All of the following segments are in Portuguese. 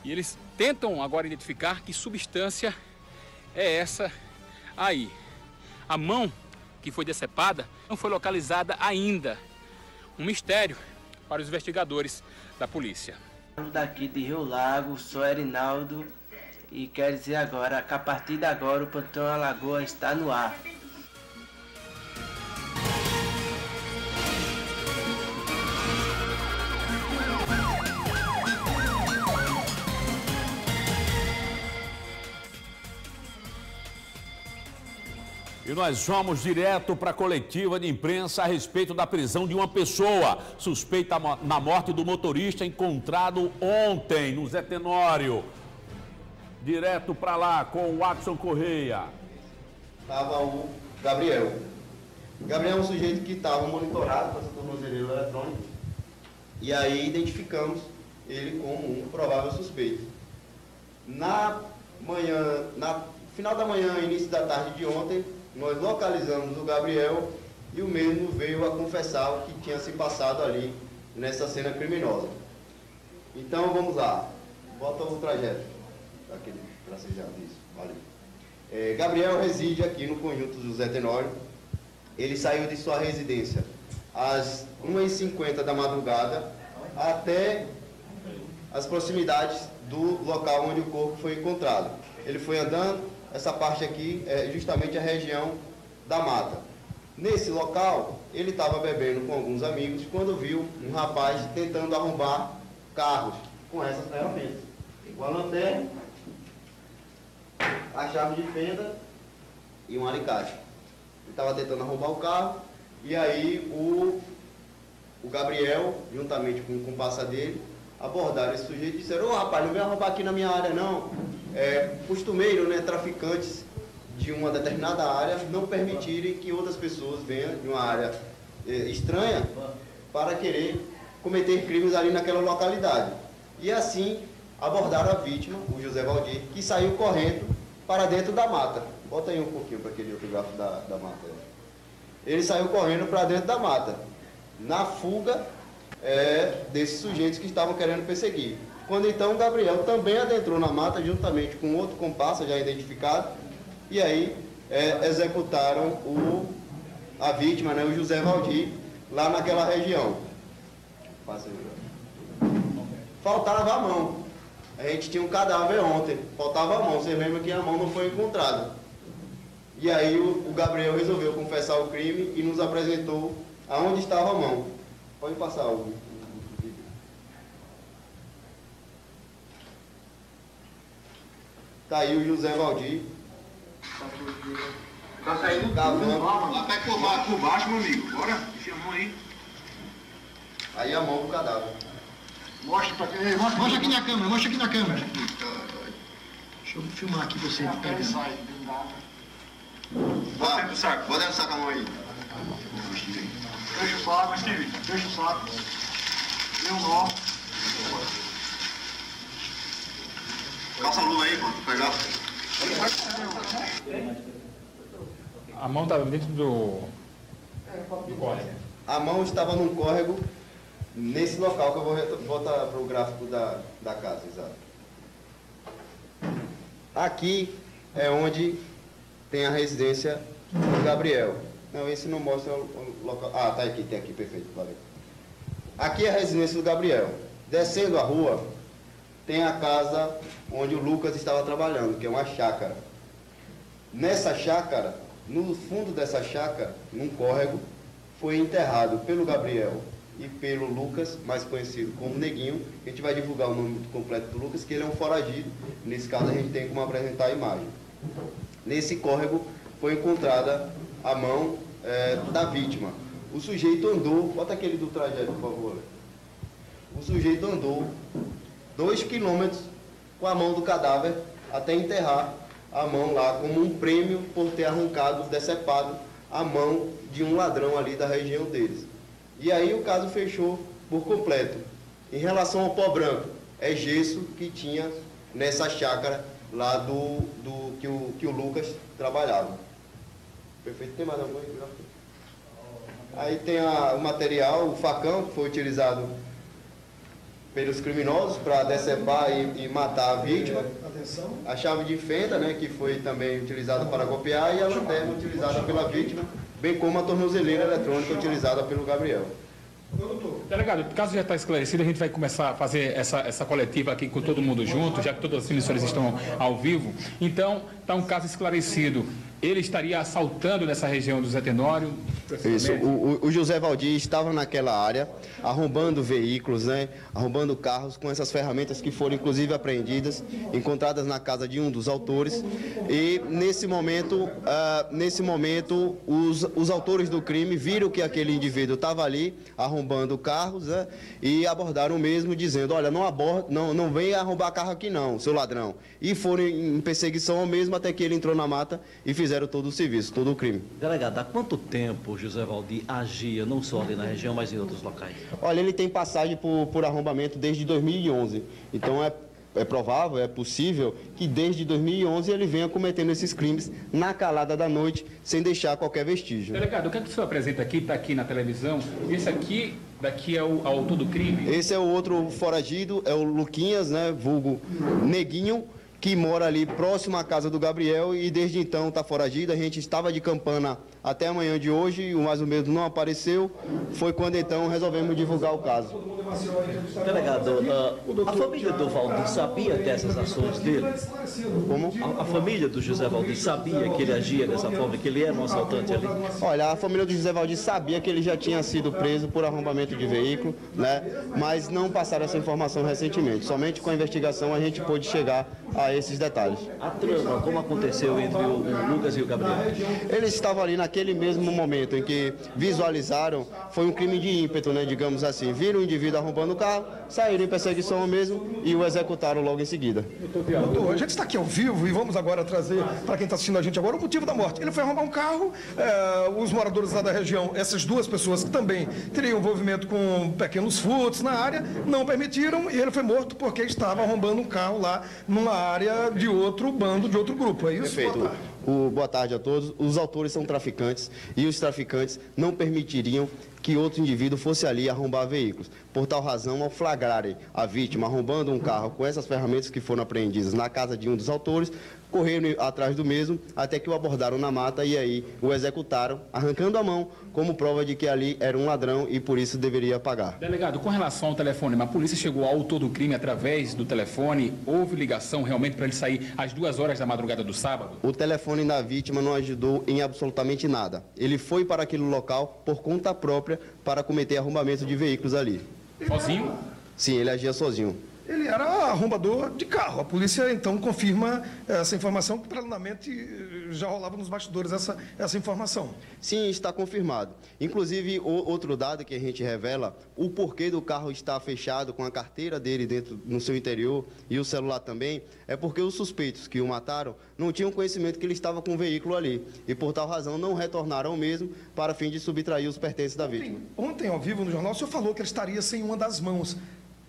E eles tentam agora identificar que substância é essa aí. A mão que foi decepada não foi localizada ainda. Um mistério para os investigadores da polícia. Daqui de Rio Lago, sou Erinaldo e quero dizer agora que a partir de agora o Plantão Alagoa está no ar. E nós vamos direto para a coletiva de imprensa a respeito da prisão de uma pessoa suspeita na morte do motorista encontrado ontem no Zé Tenório. Direto para lá com o Watson Correia. Estava o Gabriel. Gabriel é um sujeito que estava monitorado com essa tornozeleira eletrônica. E aí identificamos ele como um provável suspeito. Final da manhã, início da tarde de ontem, nós localizamos o Gabriel e o mesmo veio a confessar o que tinha se passado ali nessa cena criminosa. Então vamos lá, bota o trajeto daquele tracejado, isso, valeu. Gabriel reside aqui no conjunto José Tenório. Ele saiu de sua residência às 1h50 da madrugada até as proximidades do local onde o corpo foi encontrado. Ele foi andando. Essa parte aqui é justamente a região da mata. Nesse local, ele estava bebendo com alguns amigos quando viu um rapaz tentando arrombar carros com essas ferramentas. Com a lanterna, a chave de fenda e um alicate. Ele estava tentando arrombar o carro e aí o Gabriel, juntamente com o comparsa dele, abordaram esse sujeito e disseram: ô rapaz, não vem arrombar aqui na minha área não. É costumeiro, né, traficantes de uma determinada área não permitirem que outras pessoas venham de uma área estranha para querer cometer crimes ali naquela localidade. E assim abordaram a vítima, o José Valdir, que saiu correndo para dentro da mata. Bota aí um pouquinho para aquele outro grafo da mata. Ele saiu correndo para dentro da mata, na fuga desses sujeitos que estavam querendo perseguir. Quando então o Gabriel também adentrou na mata, juntamente com outro comparsa já identificado, e aí executaram a vítima, né, o José Valdir, lá naquela região. Faltava a mão. A gente tinha um cadáver ontem, faltava a mão, você lembra que a mão não foi encontrada. E aí o Gabriel resolveu confessar o crime e nos apresentou aonde estava a mão. Pode passar o vídeo. Tá aí o José Valdir. Tá saindo cavando. Até por baixo, meu amigo. Bora, enfia a mão aí. Aí a mão do cadáver. Mostra aqui na câmera, mostra aqui na câmera. Deixa eu filmar aqui pra você. Bota dentro do saco. Bota dentro do saco a mão aí. Deixa o saco, Steve. Deixa o saco. Dê um nó. Passa a luva aí, pô, pegar. A mão estava dentro do córrego. A mão estava num córrego nesse local que eu vou botar para o gráfico da casa, exato. Aqui é onde tem a residência do Gabriel. Não, esse não mostra o local. Ah, tá aqui, tem aqui, perfeito, valeu. Aqui é a residência do Gabriel. Descendo a rua, tem a casa onde o Lucas estava trabalhando, que é uma chácara. Nessa chácara, no fundo dessa chácara, num córrego, foi enterrado pelo Gabriel e pelo Lucas, mais conhecido como Neguinho. A gente vai divulgar o nome completo do Lucas, que ele é um foragido. Nesse caso, a gente tem como apresentar a imagem. Nesse córrego foi encontrada a mão da vítima. O sujeito andou, bota aquele do trajeto, por favor. O sujeito andou 2 quilômetros com a mão do cadáver até enterrar a mão lá como um prêmio por ter arrancado, decepado a mão de um ladrão ali da região deles. E aí o caso fechou por completo. Em relação ao pó branco, é gesso que tinha nessa chácara lá que o Lucas trabalhava. Perfeito, tem mais alguma coisa? Aí tem o material, o facão que foi utilizado pelos criminosos para decepar e matar a vítima. A chave de fenda, né, que foi também utilizada para golpear, e a lanterna utilizada pela vítima, bem como a tornozeleira eletrônica utilizada pelo Gabriel. Delegado, o caso já está esclarecido, a gente vai começar a fazer essa coletiva aqui com todo mundo junto, já que todas as emissoras estão ao vivo. Então, está um caso esclarecido. Ele estaria assaltando nessa região do Zé Tenório? Isso, o José Valdir estava naquela área, arrombando veículos, né, arrombando carros com essas ferramentas que foram inclusive apreendidas, encontradas na casa de um dos autores. E nesse momento os autores do crime viram que aquele indivíduo estava ali arrombando carros, né, e abordaram o mesmo dizendo: olha, não venha arrombar carro aqui não, seu ladrão. E foram em perseguição ao mesmo até que ele entrou na mata e fizeram todo o serviço, todo o crime. Delegado, há quanto tempo o José Valdir agia, não só ali na região, mas em outros locais? Olha, ele tem passagem por arrombamento desde 2011. Então é provável, é possível que desde 2011 ele venha cometendo esses crimes na calada da noite, sem deixar qualquer vestígio. Delegado, o que é que o senhor apresenta aqui, está aqui na televisão? Esse daqui é o autor do crime? Esse é o outro foragido, é o Luquinhas, né, vulgo Neguinho, que mora ali próximo à casa do Gabriel e desde então está foragido. A gente estava de campana até amanhã de hoje e o mais ou menos não apareceu. Foi quando então resolvemos divulgar o caso. Delegado, a família do Valdir sabia dessas ações dele? Como? A família do José Valdir sabia que ele agia dessa forma, que ele era um assaltante ali? Olha, a família do José Valdir sabia que ele já tinha sido preso por arrombamento de veículo, né? Mas não passaram essa informação recentemente. Somente com a investigação a gente pôde chegar a esses detalhes. A trama, como aconteceu entre o Lucas e o Gabriel? Eles estavam ali naquele mesmo momento em que visualizaram, foi um crime de ímpeto, né, digamos assim. Viram o indivíduo arrombando o carro, saíram em perseguição ao mesmo e o executaram logo em seguida. Doutor, a gente está aqui ao vivo e vamos agora trazer para quem está assistindo a gente agora o motivo da morte. Ele foi arrombar um carro, os moradores lá da região, essas duas pessoas que também teriam envolvimento com pequenos furtos na área, não permitiram e ele foi morto porque estava arrombando um carro lá numa área de outro bando, de outro grupo. É isso? Perfeito. Boa tarde a todos. Os autores são traficantes e os traficantes não permitiriam que outro indivíduo fosse ali arrombar veículos. Por tal razão, ao flagrarem a vítima arrombando um carro com essas ferramentas que foram apreendidas na casa de um dos autores, correram atrás do mesmo até que o abordaram na mata e aí o executaram, arrancando a mão, como prova de que ali era um ladrão e por isso deveria pagar. Delegado, com relação ao telefone, a polícia chegou ao autor do crime através do telefone? Houve ligação realmente para ele sair às 2 horas da madrugada do sábado? O telefone da vítima não ajudou em absolutamente nada. Ele foi para aquele local por conta própria para cometer arrombamento de veículos ali. Sozinho? Sim, ele agia sozinho. Ele era arrombador de carro. A polícia, então, confirma essa informação, que preliminarmente já rolava nos bastidores essa informação. Sim, está confirmado. Inclusive, outro dado que a gente revela, o porquê do carro estar fechado com a carteira dele dentro no seu interior e o celular também, é porque os suspeitos que o mataram não tinham conhecimento que ele estava com o veículo ali. E, por tal razão, não retornaram ao mesmo para fim de subtrair os pertences da vítima. Ontem, ao vivo, no jornal, o senhor falou que ele estaria sem uma das mãos.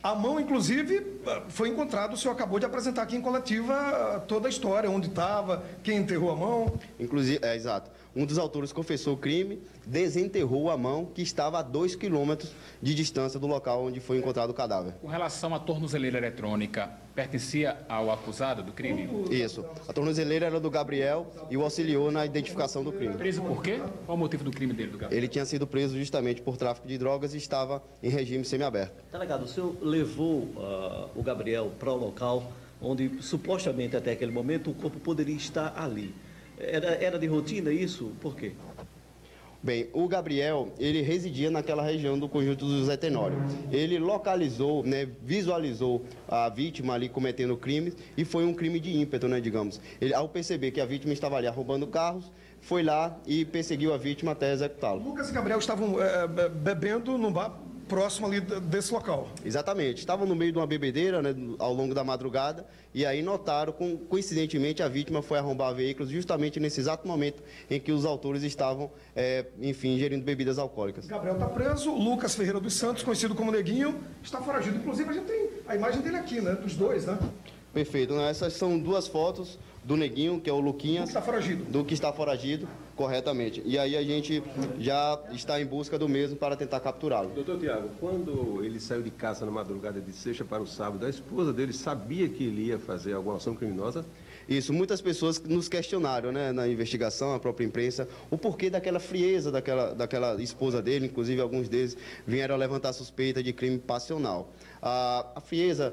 A mão, inclusive, foi encontrada, o senhor acabou de apresentar aqui em coletiva toda a história, onde estava, quem enterrou a mão. Inclusive, exato. Um dos autores confessou o crime, desenterrou a mão que estava a 2 quilômetros de distância do local onde foi encontrado o cadáver. Com relação à tornozeleira eletrônica, pertencia ao acusado do crime? Isso. A tornozeleira era do Gabriel e o auxiliou na identificação do crime. Preso por quê? Qual o motivo do crime dele, do Gabriel? Ele tinha sido preso justamente por tráfico de drogas e estava em regime semiaberto. Delegado, o senhor levou o Gabriel para o local onde supostamente até aquele momento o corpo poderia estar ali. Era de rotina isso? Por quê? Bem, o Gabriel, ele residia naquela região do conjunto do Zé Tenório. Ele localizou, né, visualizou a vítima ali cometendo crimes e foi um crime de ímpeto, né, digamos. Ele, ao perceber que a vítima estava ali roubando carros, foi lá e perseguiu a vítima até executá-lo. Lucas e Gabriel estavam bebendo num bar próximo ali desse local. Exatamente. Estavam no meio de uma bebedeira, né, ao longo da madrugada, e aí notaram, coincidentemente, a vítima foi arrombar veículos justamente nesse exato momento em que os autores estavam, enfim, ingerindo bebidas alcoólicas. Gabriel está preso, Lucas Ferreira dos Santos, conhecido como Neguinho, está foragido. Inclusive, a gente tem a imagem dele aqui, né, dos dois, né? Perfeito. Essas são duas fotos do Neguinho, que é o Luquinhas. Do que está foragido. Do que está foragido, corretamente. E aí a gente já está em busca do mesmo para tentar capturá-lo. Doutor Tiago, quando ele saiu de casa na madrugada de sexta para o sábado, a esposa dele sabia que ele ia fazer alguma ação criminosa? Isso, muitas pessoas nos questionaram, né, na investigação, a própria imprensa, o porquê daquela frieza daquela esposa dele, inclusive alguns deles vieram a levantar suspeita de crime passional. A frieza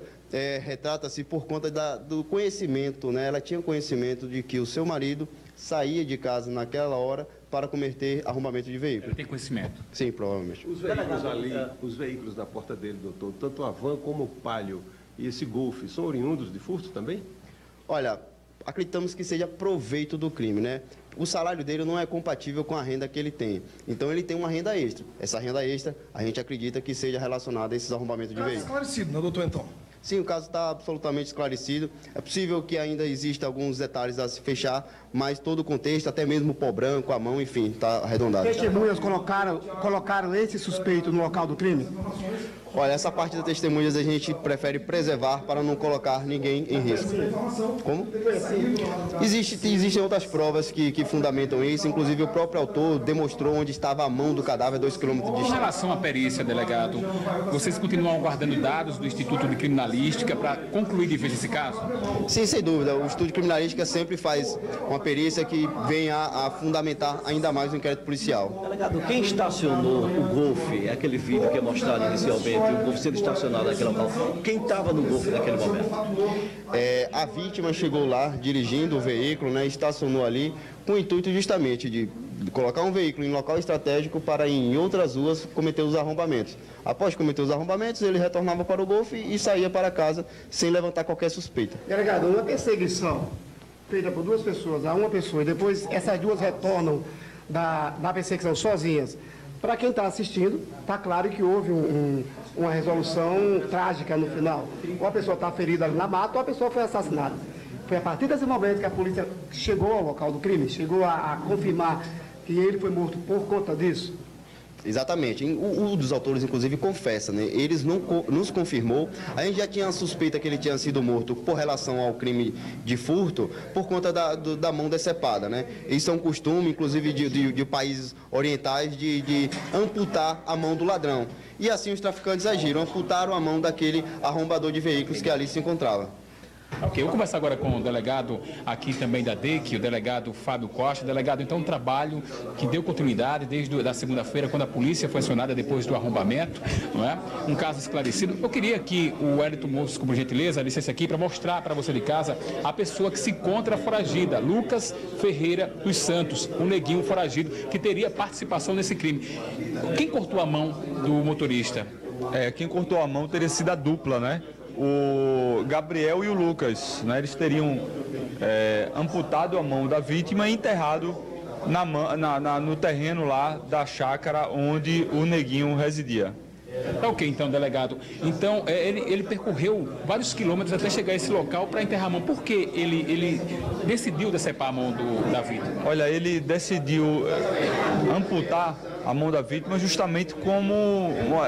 retrata-se por conta do conhecimento, né? Ela tinha conhecimento de que o seu marido saía de casa naquela hora para cometer arrombamento de veículo. Ele tem conhecimento? Sim, provavelmente. Os veículos ali, os veículos na porta dele, doutor, tanto a van como o Palio e esse Golf, são oriundos de furto também? Olha, acreditamos que seja proveito do crime, né? O salário dele não é compatível com a renda que ele tem. Então ele tem uma renda extra. Essa renda extra, a gente acredita que seja relacionada a esses arrombamentos de veículos. Esclarecido, né, doutor, então? Sim, o caso está absolutamente esclarecido. É possível que ainda existam alguns detalhes a se fechar, mas todo o contexto, até mesmo o pó branco, a mão, enfim, está arredondado. Testemunhas colocaram esse suspeito no local do crime? Olha, essa parte das testemunhas a gente prefere preservar para não colocar ninguém em risco. Como? Existem outras provas que fundamentam isso, inclusive o próprio autor demonstrou onde estava a mão do cadáver a 2 km de distância. Em relação à perícia, delegado, vocês continuam aguardando dados do Instituto de Criminalística para concluir de vez esse caso? Sim, sem dúvida. O Instituto de Criminalística sempre faz uma perícia que vem a fundamentar ainda mais o inquérito policial. Delegado, quem estacionou o Golf, aquele vídeo que é mostrado inicialmente, o Golf sendo estacionado naquele local, quem estava no Golf naquele momento? A vítima chegou lá dirigindo o veículo, né, estacionou ali com o intuito justamente de colocar um veículo em local estratégico para em outras ruas cometer os arrombamentos. Após cometer os arrombamentos, ele retornava para o Golf e saía para casa sem levantar qualquer suspeita. Delegado, uma perseguição feita por 2 pessoas a uma pessoa e depois essas 2 retornam da perseguição sozinhas. Para quem está assistindo, está claro que houve uma resolução trágica no final. Ou a pessoa está ferida ali na mata ou a pessoa foi assassinada. Foi a partir desse momento que a polícia chegou ao local do crime, chegou a confirmar que ele foi morto por conta disso. Exatamente. Um dos autores, inclusive, confessa, né? Eles não nos confirmou. A gente já tinha a suspeita que ele tinha sido morto por relação ao crime de furto por conta da mão decepada, né? Isso é um costume, inclusive, de países orientais de amputar a mão do ladrão. E assim os traficantes agiram, amputaram a mão daquele arrombador de veículos que ali se encontrava. Ok, eu vou conversar agora com o delegado aqui também da DEIC, o delegado Fábio Costa. Delegado, então, um trabalho que deu continuidade desde a segunda-feira, quando a polícia foi acionada depois do arrombamento, não é? Um caso esclarecido. Eu queria que o Wellington Moço, por gentileza, licença aqui, para mostrar para você de casa a pessoa que se encontra foragida, Lucas Ferreira dos Santos, um neguinho foragido, que teria participação nesse crime. Quem cortou a mão do motorista? Quem cortou a mão teria sido a dupla, né? O Gabriel e o Lucas, né? Eles teriam amputado a mão da vítima e enterrado no terreno lá da chácara onde o neguinho residia. Tá ok, então, delegado. Então, ele percorreu vários quilômetros até chegar a esse local para enterrar a mão. Por que ele decidiu decepar a mão da vítima? Olha, ele decidiu amputar a mão da vítima justamente como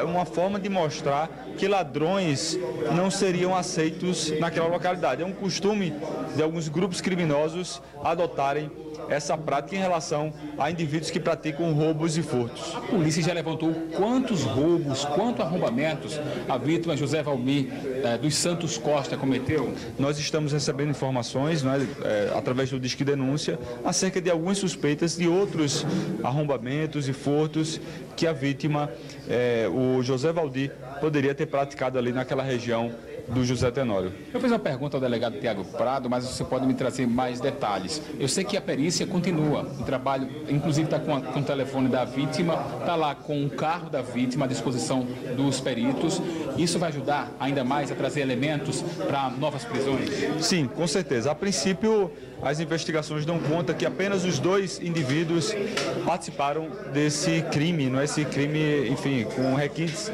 uma forma de mostrar que ladrões não seriam aceitos naquela localidade. É um costume de alguns grupos criminosos adotarem essa prática em relação a indivíduos que praticam roubos e furtos. A polícia já levantou quantos roubos, quantos arrombamentos a vítima José Valmir dos Santos Costa cometeu? Nós estamos recebendo informações, através do Disque Denúncia, acerca de algumas suspeitas de outros arrombamentos e furtos que a vítima, o José Valdir, poderia ter praticado ali naquela região do José Tenório. Eu fiz uma pergunta ao delegado Tiago Prado, mas você pode me trazer mais detalhes. Eu sei que a perícia continua, o trabalho, inclusive está com o telefone da vítima, está lá com o carro da vítima à disposição dos peritos. Isso vai ajudar ainda mais a trazer elementos para novas prisões? Sim, com certeza. A princípio, as investigações dão conta que apenas os 2 indivíduos participaram desse crime, não é? Esse crime, enfim, com requintes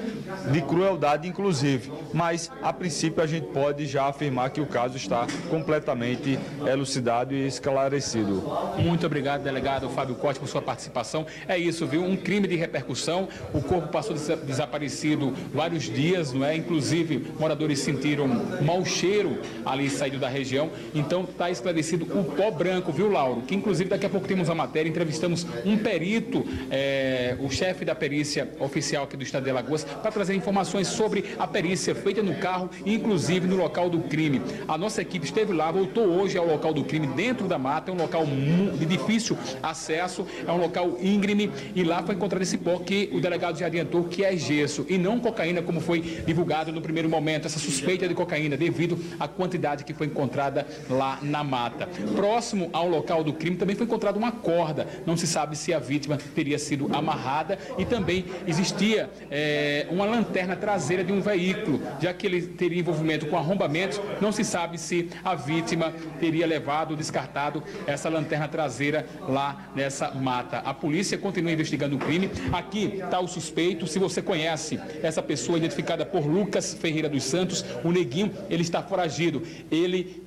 de crueldade, inclusive. Mas, a princípio, a gente pode já afirmar que o caso está completamente elucidado e esclarecido. Muito obrigado, delegado Fábio Costa, por sua participação. É isso, viu? Um crime de repercussão. O corpo passou desaparecido vários dias, não é? Inclusive, moradores sentiram mau cheiro ali saído da região. Então, está esclarecido o pó branco, viu, Lauro? Que inclusive daqui a pouco temos a matéria, entrevistamos um perito, o chefe da perícia oficial aqui do estado de Alagoas, para trazer informações sobre a perícia feita no carro e inclusive no local do crime. A nossa equipe esteve lá, voltou hoje ao local do crime, dentro da mata, é um local de difícil acesso, é um local íngreme, e lá foi encontrado esse pó que o delegado já adiantou que é gesso e não cocaína, como foi divulgado no primeiro momento, essa suspeita de cocaína devido à quantidade que foi encontrada lá na mata. Próximo ao local do crime também foi encontrada uma corda, não se sabe se a vítima teria sido amarrada, e também existia uma lanterna traseira de um veículo, já que ele teria envolvimento com arrombamentos, não se sabe se a vítima teria levado, descartado essa lanterna traseira lá nessa mata. A polícia continua investigando o crime. Aqui está o suspeito. Se você conhece essa pessoa identificada por Lucas Ferreira dos Santos, o Neguinho, ele está foragido. Ele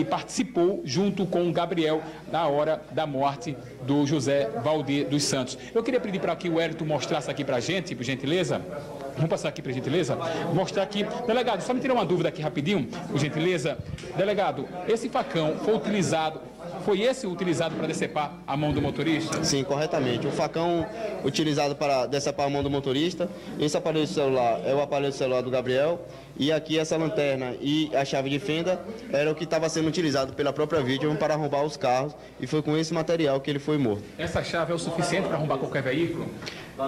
participou junto com o Gabriel na hora da morte do José Valdir dos Santos. Eu queria pedir para que o Wellington mostrasse aqui para a gente, por gentileza. Vamos passar aqui, por gentileza, mostrar aqui. Delegado, só me tirar uma dúvida aqui rapidinho, por gentileza. Delegado, esse facão foi esse utilizado para decepar a mão do motorista? Sim, corretamente. O facão utilizado para decepar a mão do motorista, esse aparelho celular é o aparelho celular do Gabriel, e aqui essa lanterna e a chave de fenda era o que estava sendo utilizado pela própria vítima para arrombar os carros, e foi com esse material que ele foi morto. Essa chave é o suficiente para arrombar qualquer veículo?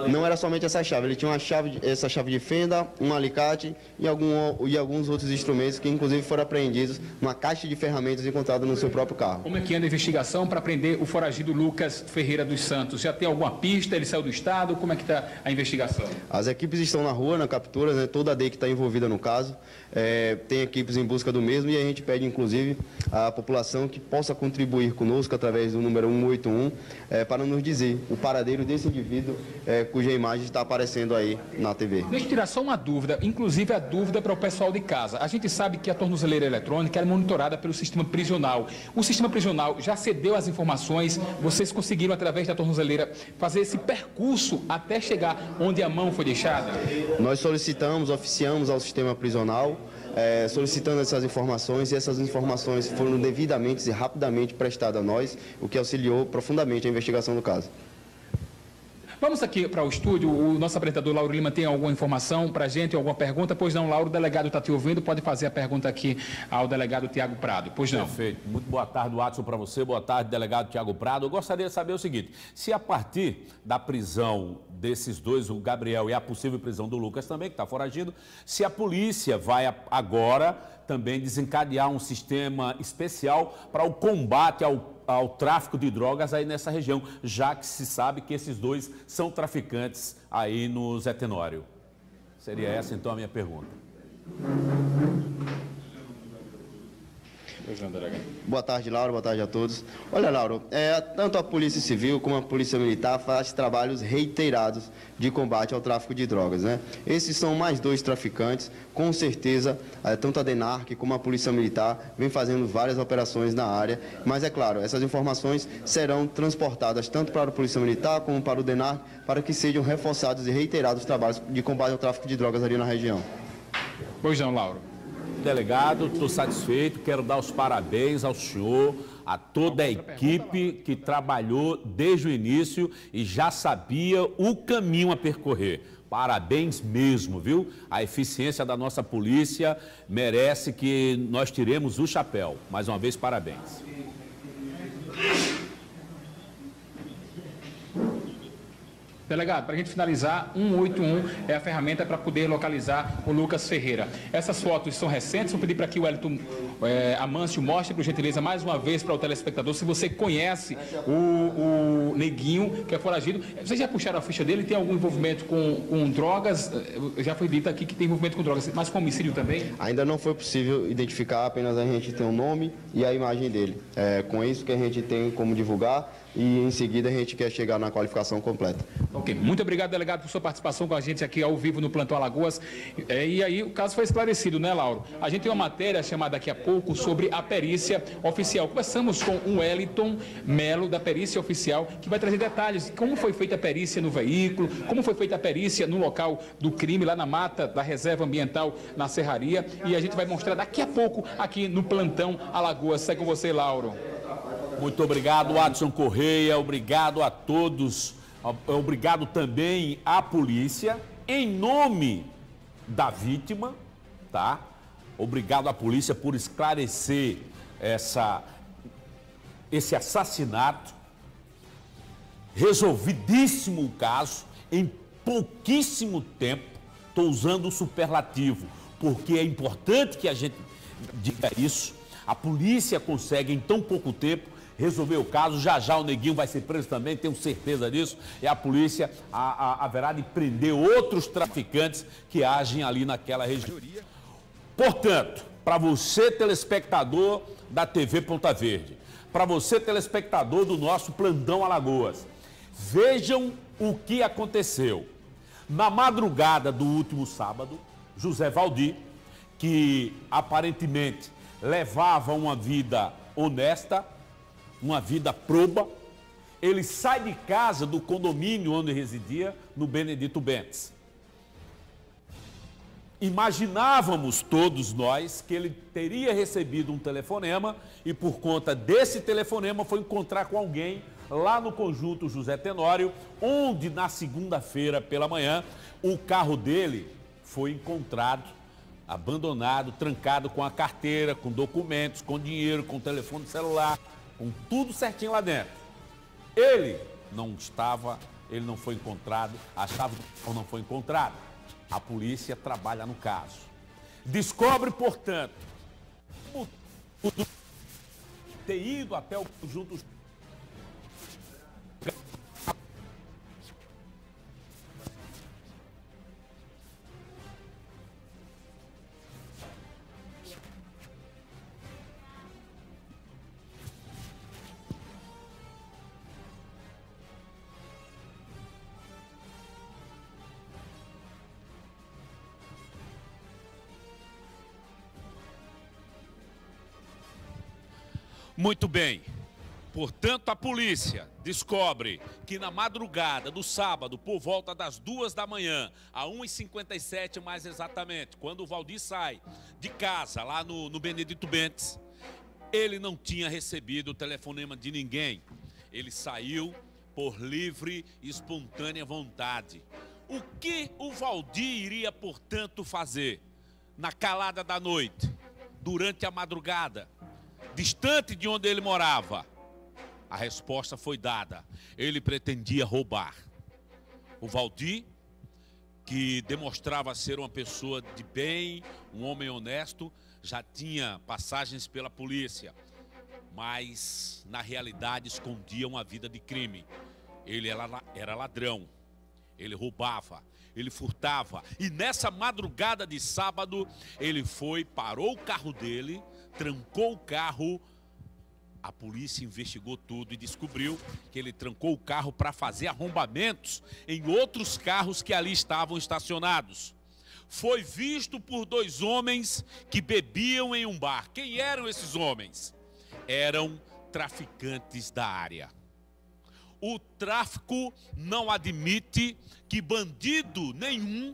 Não era somente essa chave, ele tinha essa chave de fenda, um alicate e alguns outros instrumentos que inclusive foram apreendidos numa caixa de ferramentas encontrada no seu próprio carro. Como é que anda a investigação para prender o foragido Lucas Ferreira dos Santos? Já tem alguma pista? Ele saiu do estado? Como é que está a investigação? As equipes estão na rua, na captura, né? Toda a DEI que está envolvida no caso. Tem equipes em busca do mesmo, e a gente pede inclusive à população que possa contribuir conosco através do número 181 para nos dizer o paradeiro desse indivíduo cuja imagem está aparecendo aí na TV. Deixa eu tirar só uma dúvida, inclusive a dúvida para o pessoal de casa. A gente sabe que a tornozeleira eletrônica é monitorada pelo sistema prisional. O sistema prisional já cedeu as informações, vocês conseguiram através da tornozeleira fazer esse percurso até chegar onde a mão foi deixada? Nós solicitamos, oficiamos ao sistema prisional, solicitando essas informações, e essas informações foram devidamente e rapidamente prestadas a nós, o que auxiliou profundamente a investigação do caso. Vamos aqui para o estúdio. O nosso apresentador Lauro Lima tem alguma informação para a gente, alguma pergunta? Pois não, Lauro, o delegado está te ouvindo, pode fazer a pergunta aqui ao delegado Tiago Prado. Pois não. Perfeito. Muito boa tarde, Watson, para você. Boa tarde, delegado Tiago Prado. Eu gostaria de saber o seguinte: se a partir da prisão desses dois, o Gabriel, e a possível prisão do Lucas também, que está foragido, se a polícia vai agora também desencadear um sistema especial para o combate ao tráfico de drogas aí nessa região, já que se sabe que esses dois são traficantes aí no Zé Tenório. Seria essa então a minha pergunta. Boa tarde, Lauro. Boa tarde a todos. Olha, Lauro, tanto a Polícia Civil como a Polícia Militar faz trabalhos reiterados de combate ao tráfico de drogas, né? Esses são mais dois traficantes. Com certeza, tanto a DENARC como a Polícia Militar vem fazendo várias operações na área, mas é claro, essas informações serão transportadas tanto para a Polícia Militar como para o DENARC, para que sejam reforçados e reiterados trabalhos de combate ao tráfico de drogas ali na região. Pois não, Lauro. Delegado, estou satisfeito, quero dar os parabéns ao senhor, a toda a equipe que trabalhou desde o início e já sabia o caminho a percorrer. Parabéns mesmo, viu? A eficiência da nossa polícia merece que nós tiremos o chapéu. Mais uma vez, parabéns. Delegado, para a gente finalizar, 181 é a ferramenta para poder localizar o Lucas Ferreira. Essas fotos são recentes, vou pedir para que o Wellington Amâncio mostre, por gentileza, mais uma vez para o telespectador, se você conhece o Neguinho, que é foragido. Vocês já puxaram a ficha dele? Tem algum envolvimento com drogas? Já foi dito aqui que tem envolvimento com drogas, mas com homicídio também? Ainda não foi possível identificar, apenas a gente tem o nome e a imagem dele. É com isso que a gente tem como divulgar, e em seguida a gente quer chegar na qualificação completa. Ok, muito obrigado, delegado, por sua participação com a gente aqui ao vivo no Plantão Alagoas. E aí o caso foi esclarecido, né, Lauro? A gente tem uma matéria chamada daqui a pouco sobre a perícia oficial. Conversamos com o Wellington Melo, da perícia oficial, que vai trazer detalhes de como foi feita a perícia no veículo, como foi feita a perícia no local do crime, lá na mata da reserva ambiental na Serraria. E a gente vai mostrar daqui a pouco aqui no Plantão Alagoas. Segue com você, Lauro. Muito obrigado, Adson Correia, obrigado a todos, obrigado também à polícia, em nome da vítima, tá? Obrigado à polícia por esclarecer esse assassinato, resolvidíssimo o caso, em pouquíssimo tempo. Estou usando o superlativo, porque é importante que a gente diga isso. A polícia consegue, em tão pouco tempo, resolver o caso. Já já o Neguinho vai ser preso também, tenho certeza disso. E a polícia haverá de prender outros traficantes que agem ali naquela região. Portanto, para você, telespectador da TV Ponta Verde, para você, telespectador do nosso Plantão Alagoas, vejam o que aconteceu. Na madrugada do último sábado, José Valdir, que aparentemente levava uma vida honesta, uma vida proba, ele sai de casa do condomínio onde residia, no Benedito Bentes. Imaginávamos todos nós que ele teria recebido um telefonema e por conta desse telefonema foi encontrar com alguém lá no Conjunto José Tenório, onde na segunda-feira pela manhã o carro dele foi encontrado abandonado, trancado com a carteira, com documentos, com dinheiro, com telefone celular, com tudo certinho lá dentro. Ele não foi encontrado, achava que não foi encontrado. A polícia trabalha no caso. Descobre, portanto, ter ido até o Conjunto. Muito bem. Portanto, a polícia descobre que na madrugada do sábado, por volta das 2 da manhã, a 1h57 mais exatamente, quando o Valdir sai de casa, lá no Benedito Bentes, ele não tinha recebido o telefonema de ninguém. Ele saiu por livre e espontânea vontade. O que o Valdir iria, portanto, fazer na calada da noite, durante a madrugada, distante de onde ele morava? A resposta foi dada. Ele pretendia roubar. O Valdir, que demonstrava ser uma pessoa de bem, um homem honesto, já tinha passagens pela polícia, mas na realidade escondia uma vida de crime. Ele era ladrão, ele roubava, ele furtava. E nessa madrugada de sábado, ele parou o carro dele, trancou o carro. A polícia investigou tudo e descobriu que ele trancou o carro para fazer arrombamentos em outros carros que ali estavam estacionados. Foi visto por 2 homens que bebiam em um bar. Quem eram esses homens? Eram traficantes da área. O tráfico não admite que bandido nenhum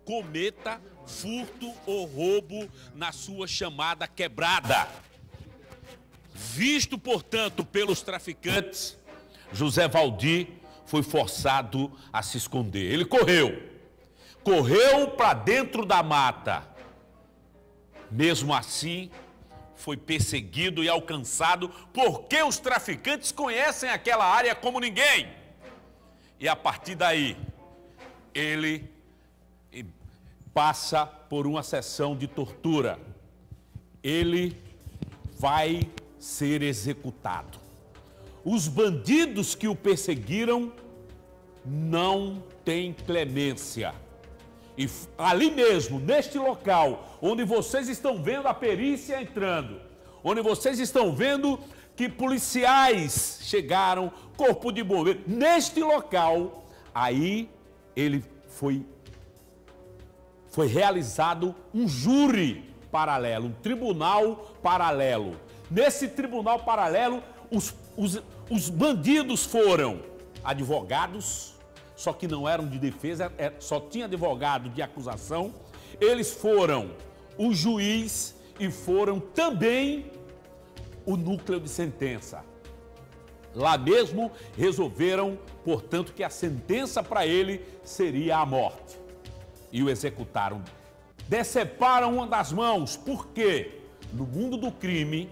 cometa furto ou roubo na sua chamada quebrada. Visto, portanto, pelos traficantes, José Valdir foi forçado a se esconder. Ele correu para dentro da mata. Mesmo assim, foi perseguido e alcançado, porque os traficantes conhecem aquela área como ninguém. E a partir daí, ele passa por uma sessão de tortura. Ele vai ser executado. Os bandidos que o perseguiram não têm clemência. E ali mesmo, neste local, onde vocês estão vendo a perícia entrando, onde vocês estão vendo que policiais chegaram, corpo de bombeiro, neste local, aí ele foi realizado um júri paralelo, um tribunal paralelo. Nesse tribunal paralelo, os bandidos foram advogados, só que não eram de defesa, só tinha advogado de acusação. Eles foram o juiz e foram também o núcleo de sentença. Lá mesmo resolveram, portanto, que a sentença para ele seria a morte. E o executaram. Deceparam uma das mãos. Por quê? No mundo do crime,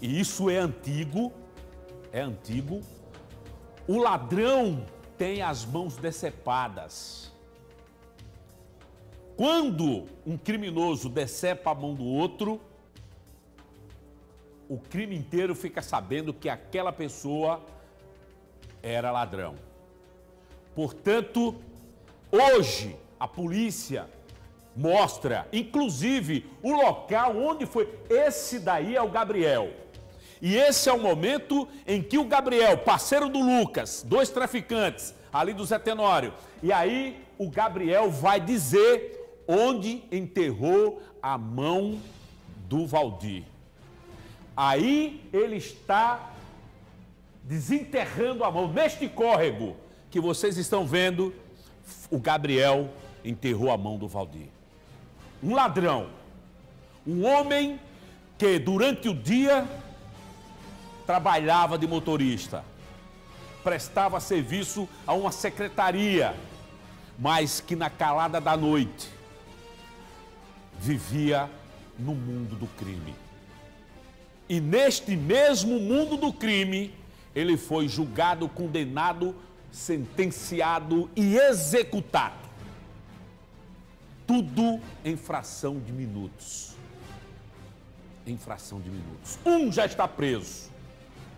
e isso é antigo, o ladrão tem as mãos decepadas. Quando um criminoso decepa a mão do outro, o crime inteiro fica sabendo que aquela pessoa era ladrão. Portanto, hoje a polícia mostra, inclusive, o local onde foi. Esse daí é o Gabriel. E esse é o momento em que o Gabriel, parceiro do Lucas, 2 traficantes ali do Zé Tenório, e aí o Gabriel vai dizer onde enterrou a mão do Valdir. Aí ele está desenterrando a mão. Neste córrego que vocês estão vendo, o Gabriel enterrou a mão do Valdir. Um ladrão, um homem que durante o dia trabalhava de motorista, prestava serviço a uma secretaria, mas que na calada da noite vivia no mundo do crime. E neste mesmo mundo do crime, ele foi julgado, condenado, sentenciado e executado. Tudo em fração de minutos. Em fração de minutos. Um já está preso.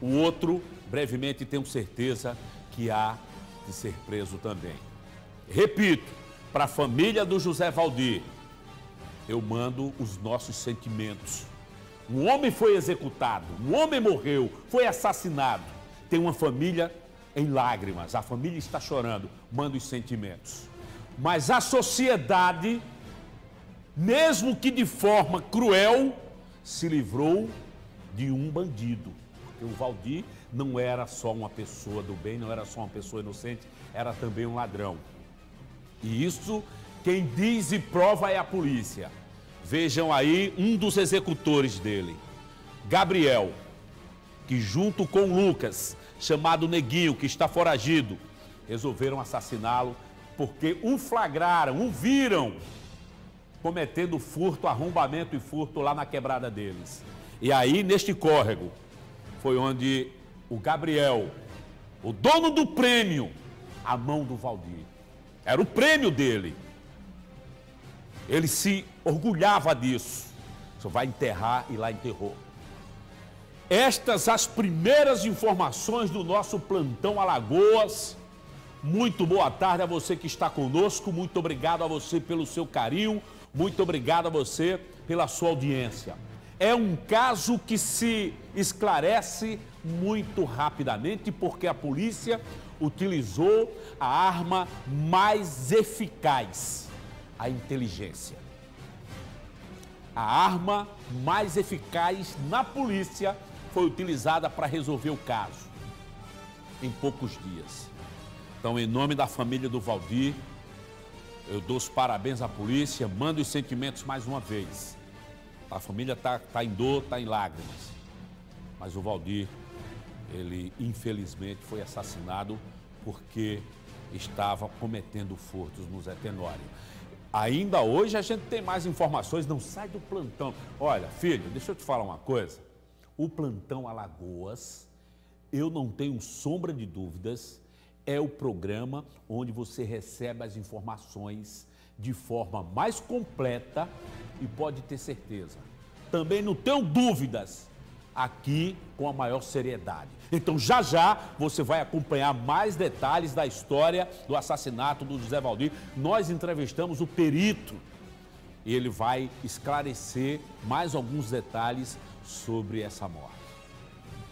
O outro, brevemente, tenho certeza que há de ser preso também. Repito, para a família do José Valdir, eu mando os nossos sentimentos. Um homem foi executado, um homem morreu, foi assassinado. Tem uma família em lágrimas, a família está chorando, manda os sentimentos. Mas a sociedade, mesmo que de forma cruel, se livrou de um bandido. Porque o Valdir não era só uma pessoa do bem, não era só uma pessoa inocente, era também um ladrão. E isso, quem diz e prova é a polícia. Vejam aí um dos executores dele, Gabriel, que junto com Lucas, chamado Neguinho, que está foragido, resolveram assassiná-lo porque o flagraram, o viram cometendo furto, arrombamento e furto lá na quebrada deles. E aí, neste córrego, foi onde o Gabriel, o dono do prêmio, a mão do Valdir. Era o prêmio dele. Ele se orgulhava disso. Só vai enterrar e lá enterrou. Estas as primeiras informações do nosso Plantão Alagoas. Muito boa tarde a você que está conosco. Muito obrigado a você pelo seu carinho. Muito obrigado a você pela sua audiência. É um caso que se esclarece muito rapidamente porque a polícia utilizou a arma mais eficaz, a inteligência. A arma mais eficaz na polícia foi utilizada para resolver o caso em poucos dias. Então, em nome da família do Valdir, eu dou os parabéns à polícia, mando os sentimentos mais uma vez. A família está em dor, está em lágrimas. Mas o Valdir, ele infelizmente foi assassinado porque estava cometendo furtos no Zé Tenório. Ainda hoje a gente tem mais informações, não sai do plantão. Olha, filho, deixa eu te falar uma coisa. O Plantão Alagoas, eu não tenho sombra de dúvidas, é o programa onde você recebe as informações de forma mais completa e pode ter certeza. Também não tenho dúvidas, aqui com a maior seriedade. Então já já você vai acompanhar mais detalhes da história do assassinato do José Valdir. Nós entrevistamos o perito e ele vai esclarecer mais alguns detalhes sobre essa morte.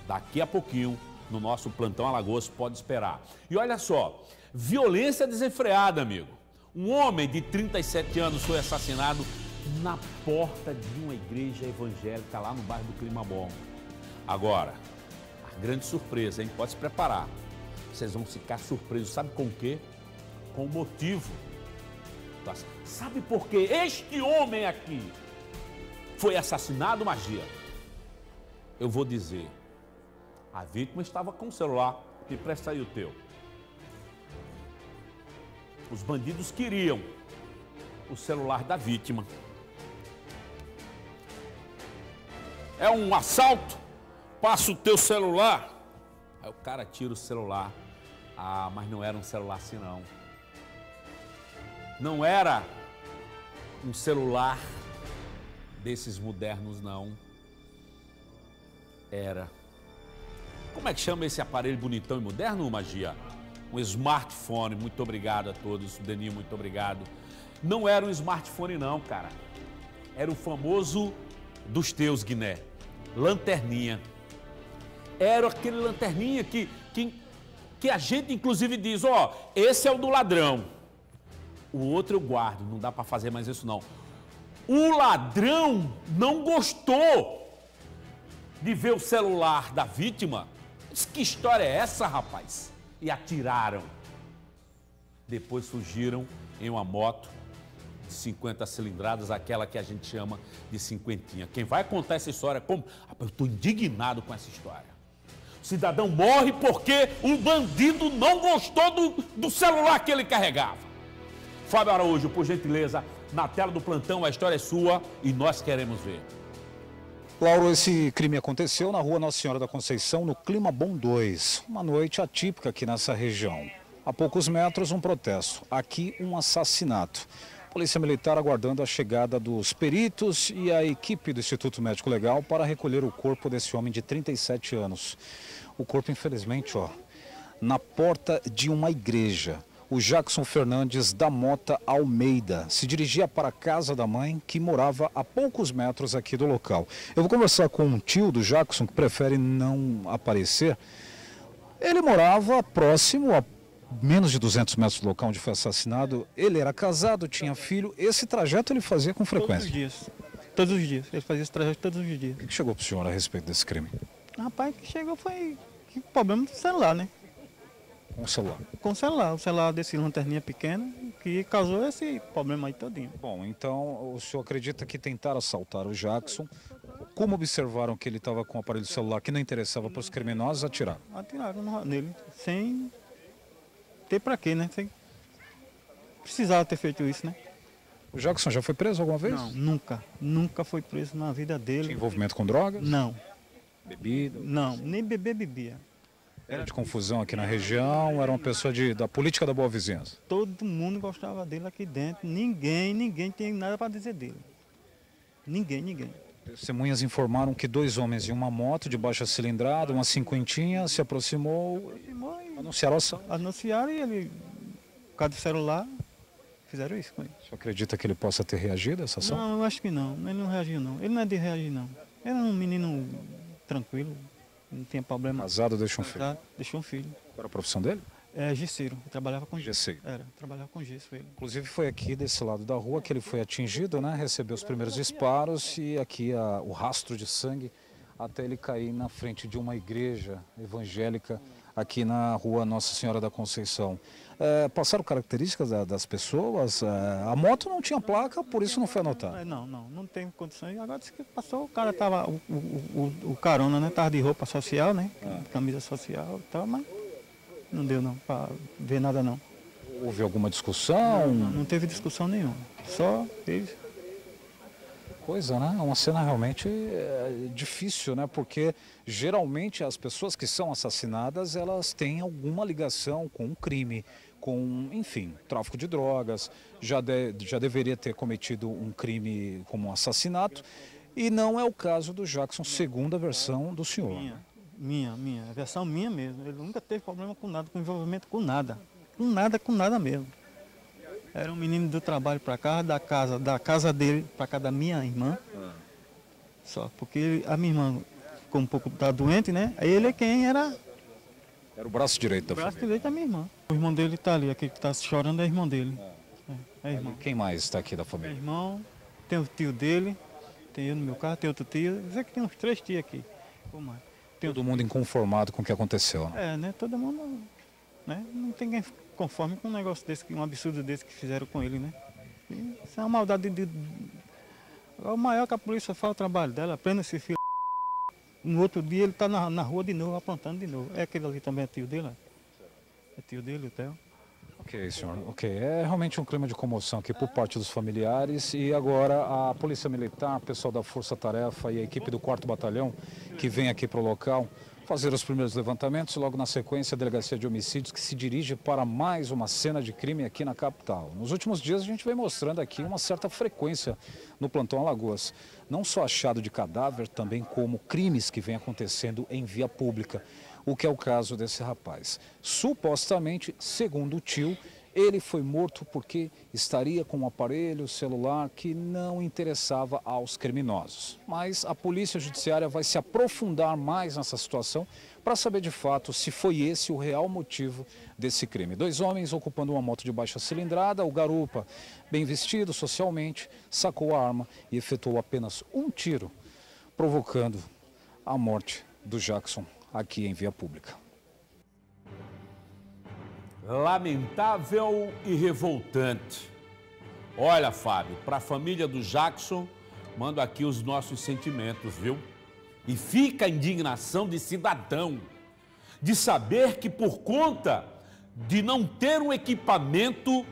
Daqui a pouquinho, no nosso Plantão Alagoas, pode esperar. E olha só, violência desenfreada, amigo. Um homem de 37 anos foi assassinado na porta de uma igreja evangélica lá no bairro do Climabom. Agora, a grande surpresa, hein? Pode se preparar. Vocês vão ficar surpresos. Sabe com o quê? Com o motivo. Sabe por que este homem aqui foi assassinado, Magia? Eu vou dizer. A vítima estava com o celular. Me presta aí o teu. Os bandidos queriam o celular da vítima. É um assalto? Passa o teu celular. Aí o cara tira o celular. Ah, mas não era um celular assim não. Não era um celular desses modernos não. Era. Como é que chama esse aparelho bonitão e moderno, Magia? Um smartphone. Muito obrigado a todos. Deninho, muito obrigado. Não era um smartphone não, cara. Era o famoso dos teus, Guiné. Lanterninha. Era aquele lanterninha que a gente inclusive diz, ó, esse é o do ladrão. O outro eu guardo, não dá para fazer mais isso não. O ladrão não gostou de ver o celular da vítima. Disse, que história é essa, rapaz? E atiraram. Depois fugiram em uma moto de 50 cilindradas, aquela que a gente chama de cinquentinha. Quem vai contar essa história como... Eu estou indignado com essa história. O cidadão morre porque um bandido não gostou do celular que ele carregava. Fábio Araújo, por gentileza, na tela do plantão, a história é sua e nós queremos ver. Lauro, esse crime aconteceu na rua Nossa Senhora da Conceição, no Clima Bom 2. Uma noite atípica aqui nessa região. A poucos metros, um protesto. Aqui, um assassinato. Polícia Militar aguardando a chegada dos peritos e a equipe do Instituto Médico Legal para recolher o corpo desse homem de 37 anos. O corpo, infelizmente, ó, na porta de uma igreja. O Jackson Fernandes da Mota Almeida se dirigia para a casa da mãe, que morava a poucos metros aqui do local. Eu vou conversar com um tio do Jackson, que prefere não aparecer. Ele morava próximo a menos de 200 metros do local onde foi assassinado. Ele era casado, tinha filho. Esse trajeto ele fazia com frequência? Todos os dias. Ele fazia esse trajeto todos os dias. O que chegou para o senhor a respeito desse crime? Rapaz, o que chegou foi o problema do celular, né? Com o celular? Com o celular desse lanterninha pequena, que causou esse problema aí todinho. Bom, então o senhor acredita que tentaram assaltar o Jackson? Como observaram que ele estava com o aparelho celular que não interessava para os criminosos, atiraram? Atiraram nele, sem ter pra quê, né? Sem precisava ter feito isso, né? O Jackson já foi preso alguma vez? Não, nunca. Nunca foi preso na vida dele. Tinha envolvimento com drogas? Não. Bebida? Não, nem bebia. Era de confusão aqui na região, era uma pessoa da política da boa vizinhança? Todo mundo gostava dele aqui dentro, ninguém tem nada para dizer dele. Ninguém. Testemunhas informaram que 2 homens em uma moto de baixa cilindrada, uma cinquentinha, se aproximou e anunciaram a ação. Anunciaram e ele, por causa do celular, fizeram isso com ele. Você acredita que ele possa ter reagido a essa ação? Não, eu acho que não, ele não reagiu não. Ele não é de reagir não. Ele era um menino tranquilo, não tinha problema. Casado, deixou um filho? Casado, deixou um filho. Qual era a profissão dele? É gesseiro, ele trabalhava com gesso. Trabalhava com gesso ele. Inclusive foi aqui desse lado da rua que ele foi atingido, né? Recebeu os primeiros disparos e aqui o rastro de sangue até ele cair na frente de uma igreja evangélica aqui na rua Nossa Senhora da Conceição. Passaram características das pessoas? A moto não tinha placa, por isso não foi anotado. Não tem condições. Agora disse que passou, o cara tava, o carona, né? Tava de roupa social, né? Camisa social e tal, mas não deu não, para ver nada não. Houve alguma discussão? Não teve discussão nenhuma, só eles. Coisa, né? É uma cena realmente difícil, né? Porque geralmente as pessoas que são assassinadas, elas têm alguma ligação com um crime, com, enfim, tráfico de drogas, já deveria ter cometido um crime como um assassinato, e não é o caso do Jackson, segundo a versão do senhor. Minha, a versão minha mesmo. Ele nunca teve problema com nada, com envolvimento com nada. Com nada mesmo. Era um menino do trabalho para cá, da casa dele para cá da minha irmã. Só, porque a minha irmã ficou um pouco doente, né? Aí ele é quem era... Era o braço direito da família. O braço direito da minha irmã. O irmão dele está ali, aquele que está chorando é o irmão dele. É irmão. Quem mais está aqui da família? É irmão, tem o tio dele, tem eu no meu carro, tem outro tio. Dizer que tem uns 3 tios aqui. Todo mundo inconformado com o que aconteceu, né? Né? Todo mundo, né? Não tem ninguém conforme com um negócio desse, um absurdo desse que fizeram com ele, né? E isso é uma maldade o maior que a polícia faz o trabalho dela, prenda esse filho, No outro dia ele está na rua de novo, aprontando de novo. É aquele ali também, é tio dele, né? É tio dele, o Theo. Ok, senhor. Ok, é realmente um clima de comoção aqui por parte dos familiares e agora a Polícia Militar, o pessoal da Força Tarefa e a equipe do 4º Batalhão que vem aqui para o local fazer os primeiros levantamentos, logo na sequência a Delegacia de Homicídios que se dirige para mais uma cena de crime aqui na capital. Nos últimos dias a gente vem mostrando aqui uma certa frequência no plantão Alagoas. Não só achado de cadáver, também como crimes que vêm acontecendo em via pública. O que é o caso desse rapaz. Supostamente, segundo o tio, ele foi morto porque estaria com um aparelho celular que não interessava aos criminosos. Mas a Polícia Judiciária vai se aprofundar mais nessa situação para saber de fato se foi esse o real motivo desse crime. 2 homens ocupando uma moto de baixa cilindrada, o garupa, bem vestido socialmente, sacou a arma e efetuou apenas um tiro, provocando a morte do Jackson aqui em via pública. Lamentável e revoltante. Olha, Fábio, para a família do Jackson, mando aqui os nossos sentimentos, viu? E fica a indignação de cidadão, de saber que por conta de não ter um equipamento